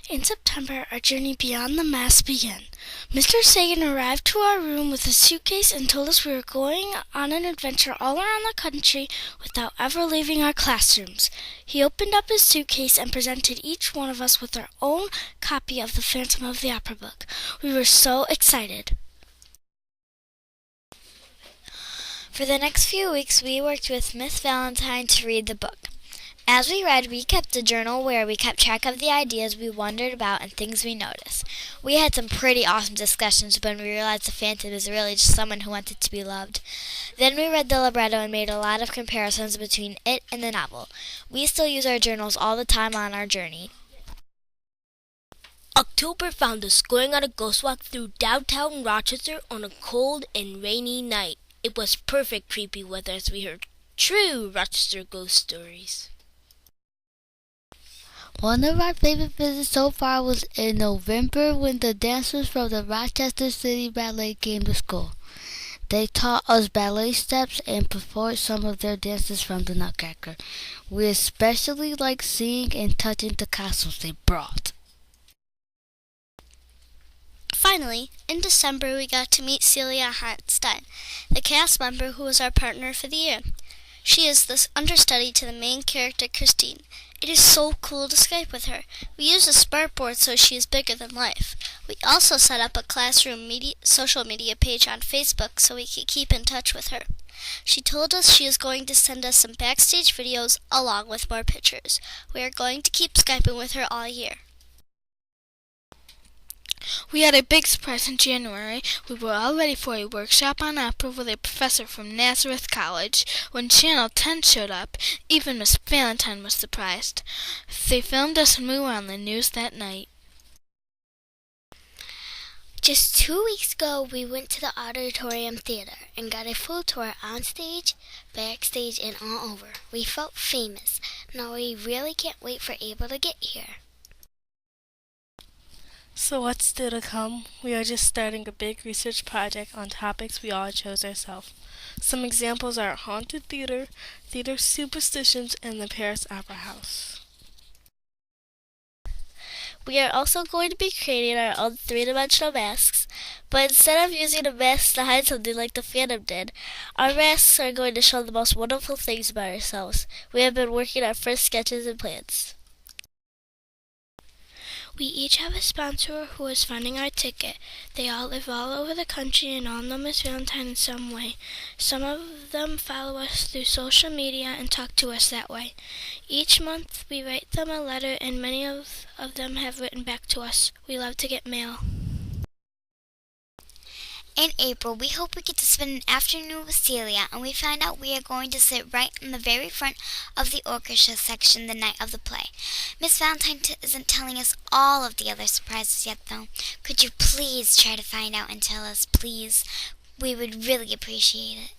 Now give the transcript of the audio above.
In September, our journey beyond the mass began. Mr. Sagan arrived to our room with a suitcase and told us we were going on an adventure all around the country without ever leaving our classrooms. He opened up his suitcase and presented each one of us with our own copy of the Phantom of the Opera book. We were so excited. For the next few weeks, we worked with Miss Valentine to read the book. As we read, we kept a journal where we kept track of the ideas we wondered about and things we noticed. We had some pretty awesome discussions when we realized the Phantom is really just someone who wanted to be loved. Then we read the libretto and made a lot of comparisons between it and the novel. We still use our journals all the time on our journey. October found us going on a ghost walk through downtown Rochester on a cold and rainy night. It was perfect creepy weather as we heard true Rochester ghost stories. One of our favorite visits so far was in November when the dancers from the Rochester City Ballet came to school. They taught us ballet steps and performed some of their dances from the Nutcracker. We especially liked seeing and touching the costumes they brought. Finally, in December, we got to meet Celia Hartstein, the cast member who was our partner for the year. She is the understudy to the main character, Christine. It is so cool to Skype with her. We use a smartboard so she is bigger than life. We also set up a classroom social media page on Facebook so we could keep in touch with her. She told us she is going to send us some backstage videos along with more pictures. We are going to keep Skyping with her all year. We had a big surprise in January. We were all ready for a workshop on opera with a professor from Nazareth College. When Channel 10 showed up, even Miss Valentine was surprised. They filmed us and we were on the news that night. Just 2 weeks ago, we went to the Auditorium Theater and got a full tour on stage, backstage, and all over. We felt famous. Now we really can't wait for April to get here. So what's still to come? We are just starting a big research project on topics we all chose ourselves. Some examples are haunted theater, theater superstitions, and the Paris Opera House. We are also going to be creating our own three-dimensional masks, but instead of using a mask to hide something like the Phantom did, our masks are going to show the most wonderful things about ourselves. We have been working on first sketches and plans. We each have a sponsor who is funding our ticket. They all live all over the country and all know Miss Valentine in some way. Some of them follow us through social media and talk to us that way. Each month we write them a letter and many of them have written back to us. We love to get mail. In April, we hope we get to spend an afternoon with Celia, and we find out we are going to sit right in the very front of the orchestra section the night of the play. Miss Valentine isn't telling us all of the other surprises yet, though. Could you please try to find out and tell us, please? We would really appreciate it.